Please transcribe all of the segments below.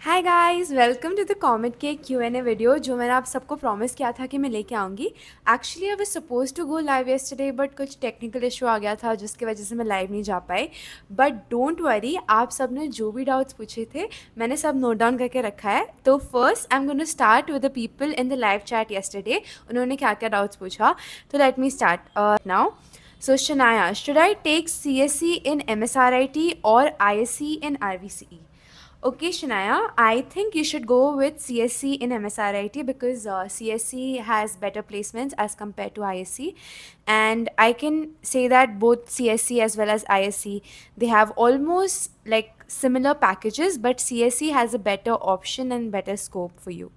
Hi guys, welcome to the COMEDK Q&A video जो मैंने आप सबको प्रॉमिस किया था कि मैं लेके आऊँगी। Actually I was suppose to go live yesterday but कुछ टेक्निकल इशू आ गया था जिसकी वजह से मैं लाइव नहीं जा पाई। बट डोंट वरी, आप सब ने जो भी डाउट्स पूछे थे मैंने सब नोट डाउन करके रखा है। तो first I am gonna start with the people in the live chat yesterday. उन्होंने क्या क्या डाउट्स पूछा, तो let me start now. So Shanaya, should I take CSE in MSRIT or ISE in RVCE? Okay, Shanaya, I think you should go with CSC in MSRIT because CSC has better placements as compared to ISC. And I can say that both CSC as well as ISC, they have almost like similar packages, but CSC has a better option and better scope for you.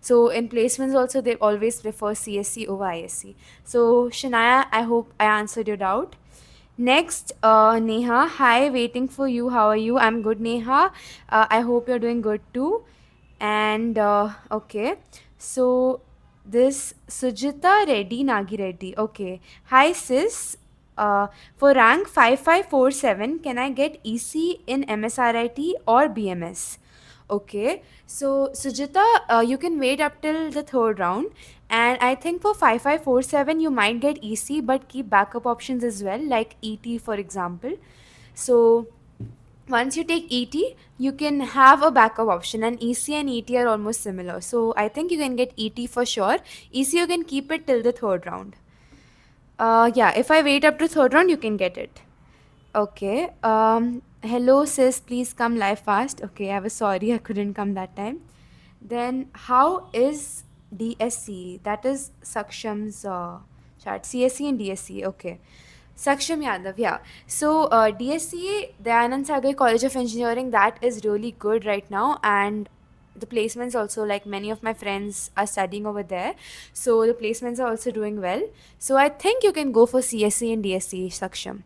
So in placements also, they always prefer CSC over ISC. So Shanaya, I hope I answered your doubt. Next, Neha. Hi, waiting for you. How are you? I'm good, Neha. I hope you're doing good too. And okay, so this Sujita Reddy Nagi Reddy. Okay. Hi, sis. For rank 5547, can I get EC in MSRIT or BMS? Okay, so Sujita, you can wait up till the third round, and I think for 5547 you might get EC, but keep backup options as well, like ET for example. So once you take ET, you can have a backup option, and EC and ET are almost similar. So I think you can get ET for sure. EC you can keep it till the third round. Yeah, if I wait up to third round, you can get it. Okay. Hello, sis. Please come live fast. Okay, I was sorry I couldn't come that time. Then, how is DSC? That is Saksham's chart. CSC and DSC. Okay. Saksham Yadav, yeah. So, DSC, Dayanand Sagar College of Engineering, that is really good right now. And the placements also, like many of my friends are studying over there. So, the placements are also doing well. So, I think you can go for CSC and DSC, Saksham.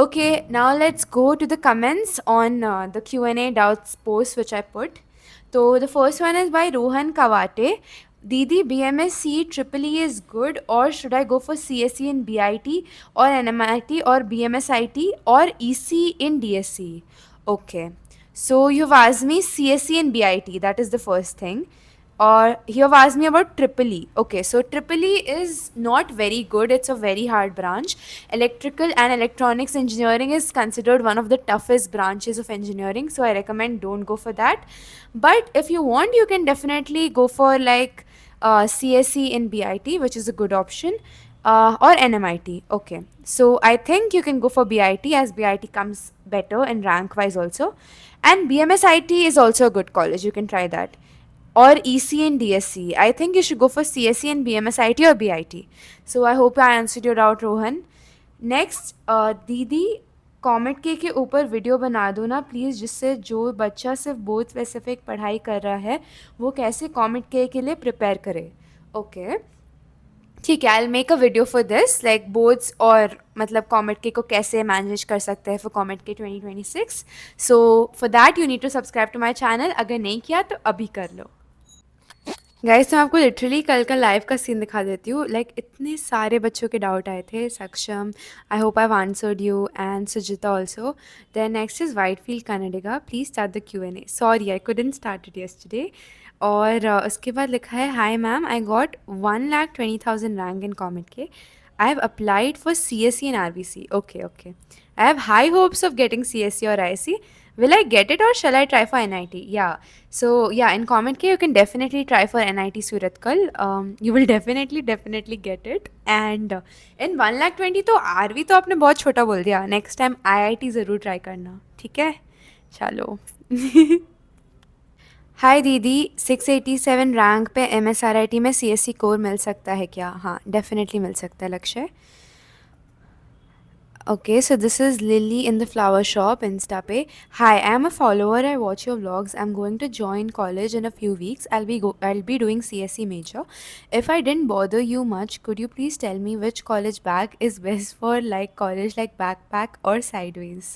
Okay, now let's go to the comments on the Q&A doubts post which I put. So the first one is by Rohan Kawate. Didi, BMS Triple E is good, or should I go for CSE in BIT or NMIT or BMSIT or EC in DSC? Okay, so you've asked me CSE and BIT, that is the first thing. Or you've asked me about Triple E. Okay, so Triple E is not very good. It's a very hard branch. Electrical and electronics engineering is considered one of the toughest branches of engineering. So I recommend don't go for that. But if you want, you can definitely go for like CSE in BIT, which is a good option, or NMIT. Okay, so I think you can go for BIT as BIT comes better in rank wise also. And BMSIT is also a good college. You can try that, or EC and DSC. I think you should go for CSE and BMSIT or BIT. So I hope I answered your doubt, Rohan. Next, दीदी comet के ऊपर video बना दो ना please, जिससे जो बच्चा सिर्फ बहुत स्पेसिफिक पढ़ाई कर रहा है वो कैसे कॉमेट के लिए प्रिपेयर करे. ओके, ठीक है, I make a video for this, like boards और मतलब कॉमेट के को कैसे मैनेज कर सकते हैं for COMEDK 2026. So for that you need to subscribe to my channel. अगर नहीं किया तो अभी कर लो. गाइस, मैं आपको लिटरली कल का लाइव का सीन दिखा देती हूँ. लाइक इतने सारे बच्चों के डाउट आए थे. Saksham, I hope I answered you, and Sujita also. Then next is Whitefield Kannadiga. Please start the Q&A. Sorry I couldn't start it yesterday. और उसके बाद लिखा है, hi ma'am, I got 1,20,000 rank in COMEDK. I have applied for CSE and RVC. Okay, okay. I have high hopes of getting CSE or IC. Will I get it or shall I try for NIT? Yeah. So yeah, in comment K you can definitely try for NIT Suratkal. You will definitely get it. And in 1,20,000 तो RV तो आपने बहुत छोटा बोल दिया. Next time IIT ज़रूर try करना. ठीक है? चलो. हाय दीदी, 687 रैंक पे MSRIT में CSE कोर मिल सकता है क्या? हाँ, डेफिनेटली मिल सकता है लक्ष्य. Okay, so this is Lily in the flower shop Insta पे. Hi, I am a follower. I watch your vlogs. I'm going to join college in a few weeks. I'll be doing CSE major. If I didn't bother you much, could you please tell me which college bag is best for like college like backpack or sideways?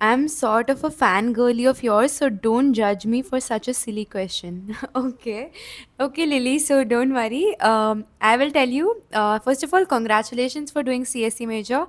I'm sort of a fangirly of yours, so don't judge me for such a silly question. Okay. Okay, Lily, so don't worry. I will tell you. First of all, congratulations for doing CSE major.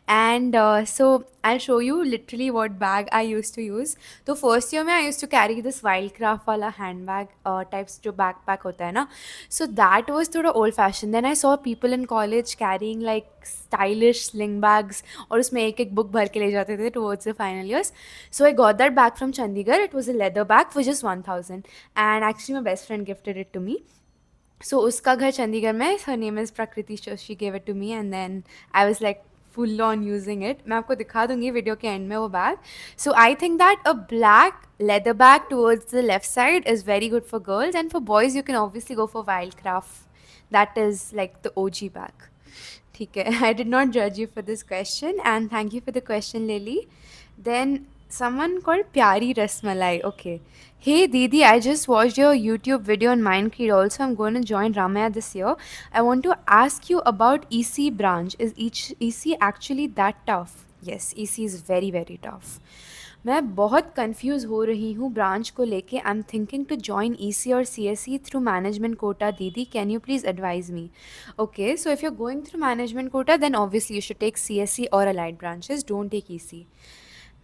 And so I'll show you literally what bag I used to use. तो first year में I use to carry this Wildcraft वाला handbag types जो backpack होता है ना, so that was थोड़ा old fashion. Then I saw people in college carrying like stylish sling bags और उसमें एक एक बुक भर के ले जाते थे towards the final years. So I got that bag from Chandigarh. It was a leather bag for just 1000 and actually my best friend gifted it to me. So उसका घर चंडीगढ़ में. Her name is Prakriti. She gave it to me and then I was like full on using it. मैं आपको दिखा दूंगी video के end में वो bag. So I think that a black leather bag towards the left side is very good for girls, and for boys you can obviously go for wildcraft. That is like the OG bag. ठीक है. I did not judge you for this question, and thank you for the question, Lily. Then someone called Pyari Rasmalai. Okay. Hey Didi, I just watched your YouTube video on Mindcreed also. I'm going to join Ramaya this year. I want to ask you about EC branch. Is each EC actually that tough? Yes, EC is very very tough. मैं बहुत confuse हो रही हूँ branch को लेके. I am thinking to join EC और CSE through management quota. दीदी, can you please advise me? Okay, so if you are going through management quota then obviously you should take CSE और allied branches. Don't take EC.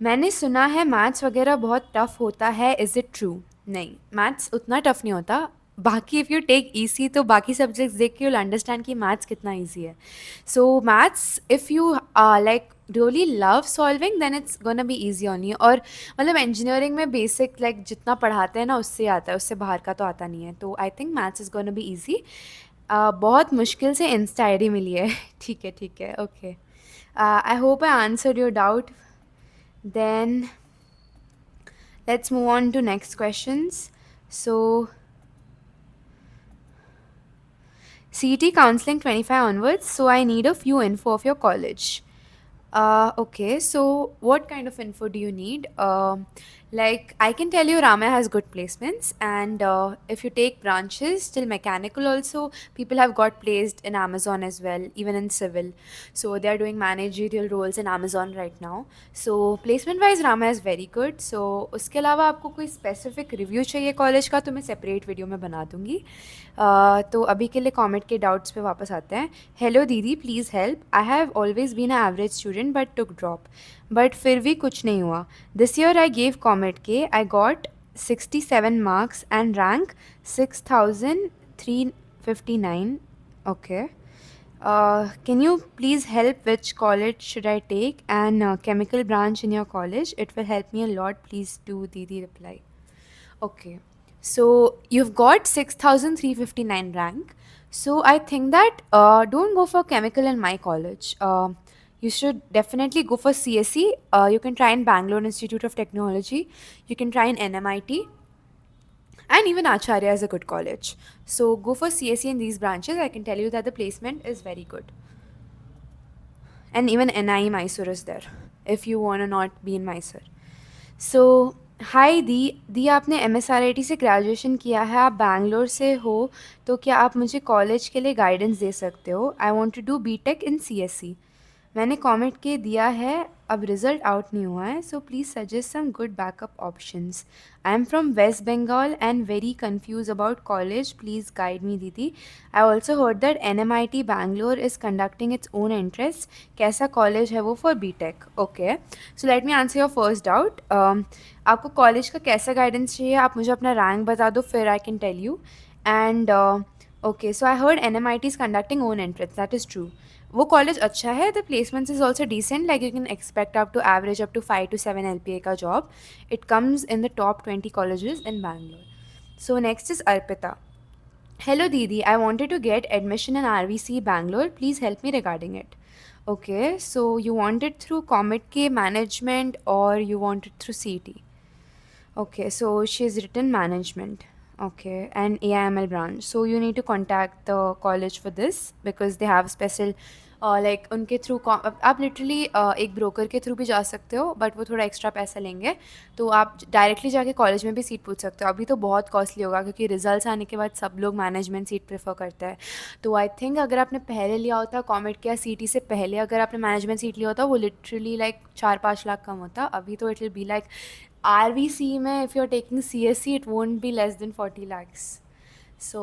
मैंने सुना है maths वगैरह बहुत tough होता है. Is it true? नहीं, मैथ्स उतना टफ नहीं होता. बाकी इफ़ यू टेक ईसी तो बाकी सब्जेक्ट्स देख के यूल अंडरस्टैंड कि मैथ्स कितना ईजी है. So maths if you like really love solving then it's gonna be easy only. और मतलब इंजीनियरिंग में बेसिक लाइक जितना पढ़ाते हैं ना उससे आता है, उससे बाहर का तो आता नहीं है. तो I think maths is gonna be easy. बहुत मुश्किल से इंस्टा आई डी मिली है. ठीक है ठीक है. Okay, I hope I answer your doubt. Then let's move on to next questions. So CET counseling 25 onwards, so I need a few info of your college. Okay, so what kind of info do you need? Like I can tell you Ramaya has good placements, and if you take branches till mechanical also, people have got placed in Amazon as well, even in civil. So they are doing managerial roles in Amazon right now. So placement wise Ramaya is very good. So उसके अलावा आपको कोई specific review चाहिए college का तो मैं separate video में बना दूँगी. तो अभी के लिए कॉमेंट के डाउट्स पे वापस आते हैं. हेलो दीदी, please help. I have always been a average student but took drop, but फिर भी कुछ नहीं हुआ. This year I gave COMEDK. I got 67 marks and rank 6359. Okay. Can you please help which college should I take and chemical branch in your college? It will help me a lot. Please do Didi reply. Okay. So you've got 6359 rank. So I think that don't go for chemical in my college. You should definitely go for CSE. You can try in Bangalore Institute of Technology. You can try in NMIT. And even Acharya is a good college. So go for CSE in these branches. I can tell you that the placement is very good. And even NIE Mysore is there if you want to not be in Mysore. So हाय दी आपने MSRIT से graduation किया है, आप बैंगलोर से हो, तो क्या आप मुझे कॉलेज के लिए गाइडेंस दे सकते हो? I want to do BTech in CSE. मैंने कमेंट के दिया है, अब रिज़ल्ट आउट नहीं हुआ है, so please suggest some good backup options. I am from West Bengal and very confuse about college. Please guide me दीदी. I also heard that NMIT Bangalore is conducting its own interest. कैसा college है वो for BTech? Okay, so let me answer your first doubt. आपको college का कैसा guidance चाहिए? आप मुझे अपना रैंक बता दो, फिर I can tell you. And okay, so I heard NMIT is conducting own entrance. That is true. वो कॉलेज अच्छा है. The placements is also decent. Like you can expect up to average up to 5 to 7 LPA का job. It comes in the top 20 colleges in Bangalore. So next is Arpita. Hello Didi, I wanted to get admission in RVC Bangalore. Please help me regarding it. Okay, so you want it through Comet K management or you want it through CT? Okay, so she's written management. Okay, and AIML branch. So you need to contact the college for this because they have special like उनके through आप literally एक broker के through भी जा सकते हो, but वो थोड़ा एक्स्ट्रा पैसा लेंगे। तो आप डायरेक्टली जाके कॉलेज में भी सीट पूछ सकते हो। अभी तो बहुत कॉस्टली होगा क्योंकि रिजल्ट्स आने के बाद सब लोग मैनेजमेंट सीट प्रेफर करते हैं। तो आई थिंक अगर आपने पहले लिया होता कॉमेट या सी से पहले अगर आपने मैनेजमेंट सीट लिया होता, वो लिटरली लाइक 4-5 लाख कम होता। अभी तो it will be like RVC में if you are taking CSC it won't be less than 40 lakhs. So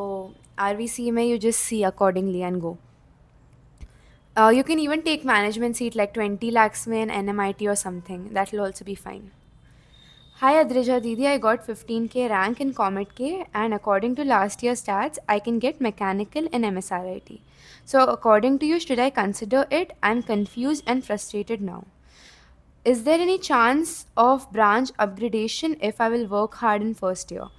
RVC में you just see accordingly and go. You can even take management seat like 20 lakhs में in NMIT or something. That will also be fine. Hi Adrija Didi, I got 15K rank in Comet K, and according to last year's stats, I can get mechanical in MSRIT. So according to you, should I consider it? I'm confused and frustrated now. Is there any chance of branch upgradation if I will work hard in first year?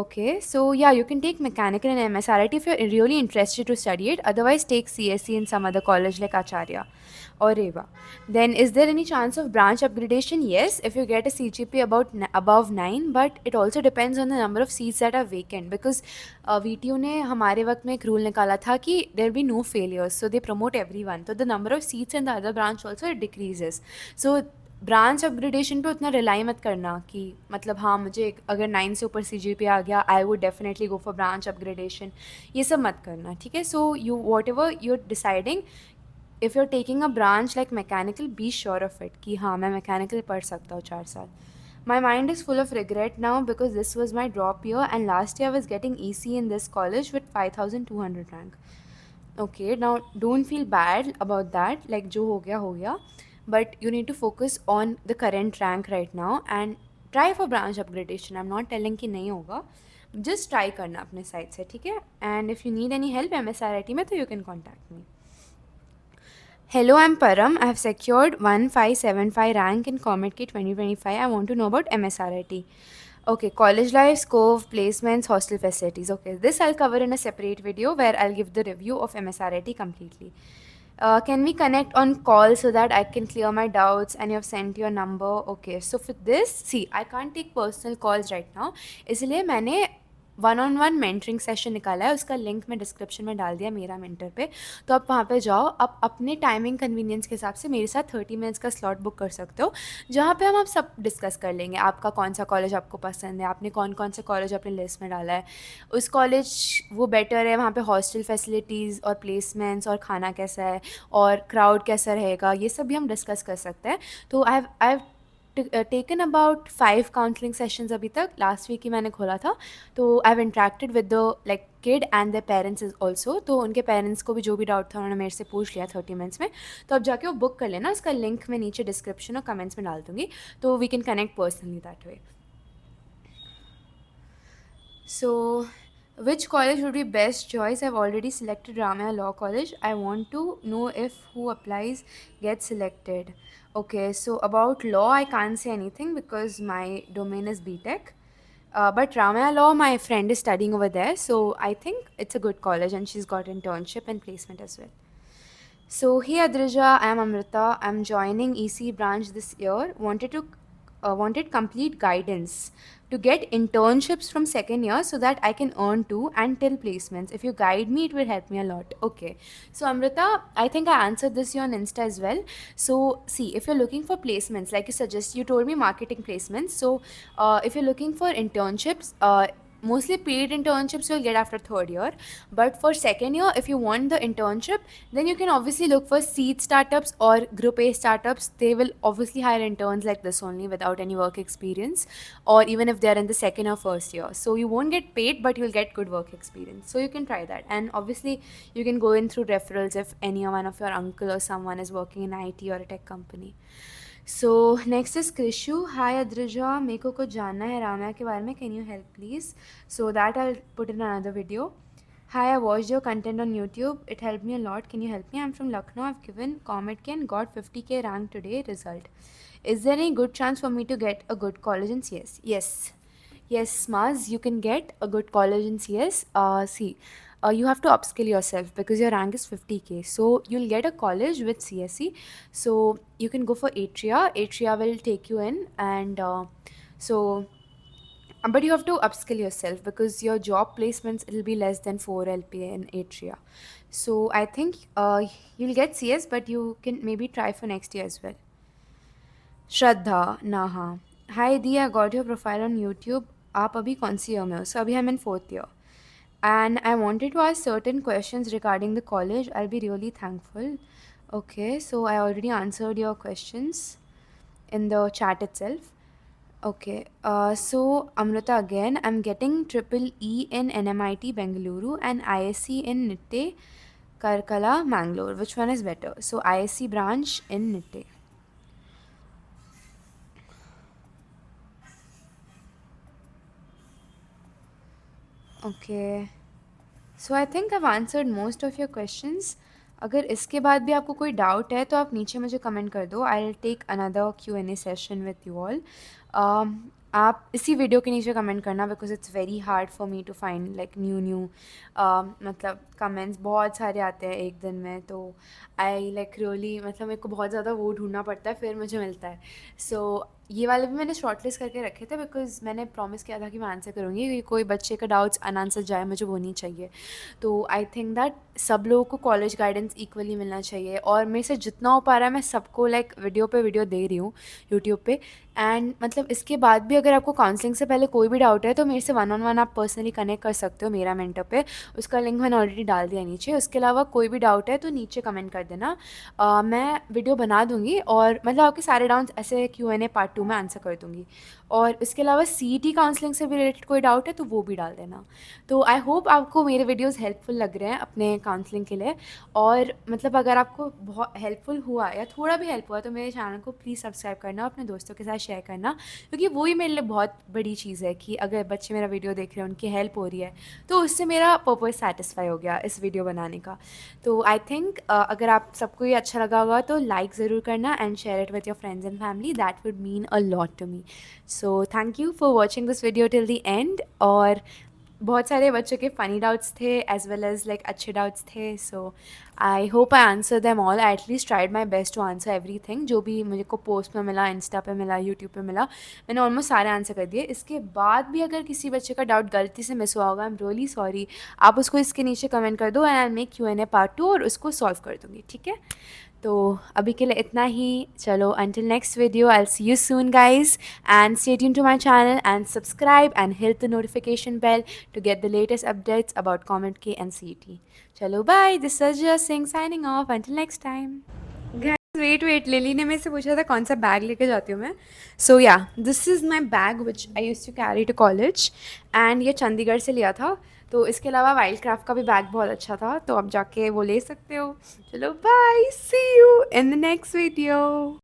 Okay, so yeah, you can take mechanical and MSRIT if you're really interested to study it. Otherwise, take CSC in some other college like Acharya or Reva. Then, is there any chance of branch upgradation? Yes, if you get a CGP above 9, but it also depends on the number of seats that are vacant. Because VTU ने हमारे वक्त में एक rule निकाला था कि there be no failures, so they promote everyone. So the number of seats in the other branch also it decreases. So branch upgradation पे उतना रिलाई मत करना कि मतलब हाँ मुझे अगर 9 से ऊपर CGPA आ गया I would definitely go for branch upgradation, ये सब मत करना, ठीक है। So you whatever you are deciding, if you are taking a branch like mechanical, be sure of it कि हाँ मैं मैकेनिकल पढ़ सकता हूँ 4 साल। My mind is full of regret now because this was my drop year and last year I was getting EC in this college with 5200 rank. Okay, now don't feel bad about that, like जो हो गया, but you need to focus on the current rank right now and try for branch upgradation. I'm not telling कि नहीं होगा, just try करना अपने side से, ठीक है। And if you need any help MSRIT में तो you can contact me. Hello, I'm Param. I have secured 1575 rank in Comet K 2025. I want to know about MSRIT. Okay, college life, scope, placements, hostel facilities. Okay, this I'll cover in a separate video where I'll give the review of MSRIT completely. Can we connect on call so that I can clear my doubts and you have sent your number? Okay, so for this, see, I can't take personal calls right now. इसलिए मैंने 1-on-1 mentoring session निकाला है, उसका link मैं description में डाल दिया मेरा मेंटर पे। तो आप वहाँ पे जाओ, आप अपने टाइमिंग कन्वीनियंस के हिसाब से मेरे साथ 30 मिनट्स का स्लॉट बुक कर सकते हो, जहाँ पे हम आप सब डिस्कस कर लेंगे। आपका कौन सा कॉलेज आपको पसंद है, आपने कौन कौन सा कॉलेज अपने लिस्ट में डाला है, उस कॉलेज वो बेटर है, वहाँ पे हॉस्टल फैसिलिटीज़ और प्लेसमेंट्स और खाना कैसा है और क्राउड कैसा रहेगा, ये सब भी हम डिस्कस कर सकते हैं। तो I have taken about 5 counselling sessions अभी तक, लास्ट वीक ही मैंने खोला था। तो I have interacted with the like kid and the parents is also. तो उनके पेरेंट्स को भी जो भी डाउट था उन्होंने मेरे से पूछ लिया 30 मिनट्स में। तो अब जाके वो बुक कर लेना, इसका लिंक मैं नीचे डिस्क्रिप्शन और कमेंट्स में डाल दूँगी, तो we can connect personally that way. So, which college would be best choice? I've already selected Ramaya Law College. I want to know if who applies gets selected. Okay, so about law, I can't say anything because my domain is BTech. But Ramaya Law, my friend is studying over there, so I think it's a good college and she's got internship and placement as well. So, hey Adrija, I am Amrita. I'm joining EC branch this year. Wanted complete guidance to get internships from second year so that I can earn too and till placements. If you guide me, it will help me a lot. Okay. So Amrita, I think I answered this here on Insta as well. So see, if you're looking for placements, like you told me marketing placements. So if you're looking for internships, mostly paid internships you'll get after third year, but for second year if you want the internship, then you can obviously look for seed startups or group A startups. They will obviously hire interns like this only without any work experience, or even if they're in the second or first year, so you won't get paid but you'll get good work experience. So you can try that, and obviously you can go in through referrals if any one of your uncle or someone is working in IT or a tech company. So next is Krishu. Hi Adrija, मेरे को कुछ जानना है राम्या के बारे में, can you help please? So that I'll put in another video. Hi, I watched your content on YouTube. It helped me a lot. Can you help me? I'm from Lucknow. I've given Comet K and got 50K rank today result. Is there any good chance for me to get a good college in CS? Yes, Maz, you can get a good college in CS. See, you have to upskill yourself because your rank is 50K. So you'll get a college with CSE. So you can go for Atria. Atria will take you in, and so But you have to upskill yourself because your job placements it'll be less than 4 LPA in Atria. So I think you'll get CS, but you can maybe try for next year as well. Shraddha Naha hi दी I got your profile on YouTube आप अभी कौन सी year में हो सो अभी हम in fourth year and I wanted to ask certain questions regarding the college. I'll be really thankful. Okay, so I already answered your questions in the chat itself. Okay, so Amrita again, I'm getting triple E in NMIT Bengaluru and ISC in Nitte Karkala Mangalore. Which one is better? So ISC branch in Nitte. Okay. So I think I've answered most of your questions. अगर इसके बाद भी आपको कोई doubt है तो आप नीचे मुझे कमेंट कर दो. I will take another Q&A session with you all. आप इसी वीडियो के नीचे कमेंट करना because it's very hard for me to find like new मतलब कमेंट्स बहुत सारे आते हैं एक दिन में. तो आई लाइक रियली मतलब मेरे को बहुत ज़्यादा वो ढूंढना पड़ता है फिर मुझे मिलता है. सो ये वाले भी मैंने शॉर्ट लिस्ट करके रखे थे बिकॉज मैंने प्रॉमिस किया था कि मैं आंसर करूँगी क्योंकि कोई बच्चे का डाउट्स अनआंसर जाए मुझे वो नहीं चाहिए. तो आई थिंक दैट सब लोगों को कॉलेज गाइडेंस इक्वली मिलना चाहिए और मेरे से जितना हो पा रहा है मैं सबको लाइक वीडियो पे वीडियो दे रही हूँ यूट्यूब पे. एंड मतलब इसके बाद भी अगर आपको काउंसलिंग से पहले कोई भी डाउट है तो मेरे से 1-on-1 आप पर्सनली कनेक्ट कर सकते हो मेरा मेंटर पे. उसका लिंक मैंने ऑलरेडी डाल दिया नीचे. उसके अलावा कोई भी डाउट है तो नीचे कमेंट कर देना. मैं वीडियो बना दूँगी और मतलब आपके सारे डाउट्स ऐसे Q&A पार्ट 2 में आंसर कर दूँगी. और इसके अलावा CET काउंसलिंग से भी रिलेटेड कोई डाउट है तो वो भी डाल देना. तो आई होप आपको मेरे वीडियोस हेल्पफुल लग रहे हैं अपने काउंसलिंग के लिए. और मतलब अगर आपको बहुत हेल्पफुल हुआ या थोड़ा भी हेल्प हुआ तो मेरे चैनल को प्लीज़ सब्सक्राइब करना और अपने दोस्तों के साथ शेयर करना क्योंकि वो ही मेरे लिए बहुत बड़ी चीज़ है कि अगर बच्चे मेरा वीडियो देख रहे हैं उनकी हेल्प हो रही है तो उससे मेरा पर्पज़ सेटिस्फाई हो गया इस वीडियो बनाने का. तो आई थिंक अगर आप सबको ये अच्छा लगा होगा तो लाइक ज़रूर करना and share it with your friends and family. That would mean a lot to me. So thank you for watching this video till the end. और बहुत सारे बच्चों के फ़नी डाउट्स थे एज वेल एज़ लाइक अच्छे doubts थे. So I hope I answer them all. I at least tried my best to answer एवरी थिंग जो भी मुझे को पोस्ट में मिला, इंस्टा पे मिला, यूट्यूब पे मिला. मैंने ऑलमोस्ट सारे आंसर कर दिए. इसके बाद भी अगर किसी बच्चे का डाउट गलती से मिस हुआ होगा आई एम रियली सॉरी. आप उसको इसके नीचे कमेंट कर दो and I make Q&A part 2 और उसको सॉल्व कर दूँगी. ठीक है, तो अभी के लिए इतना ही. चलो until next video, I'll see you soon guys and stay tuned to my channel and subscribe and hit the notification bell to get the latest updates about Comet K and CET. चलो bye, this is Sajja Singh signing off until next time. Wait Lily ने मेरे से पूछा था कौन सा bag लेके जाती हूँ मैं. So yeah this is my bag which I use to carry to college and ये चंडीगढ़ से लिया था. तो इसके अलावा वाइल्ड क्राफ्ट का भी बैग बहुत अच्छा था तो आप जाके वो ले सकते हो. चलो bye, see you in the next video.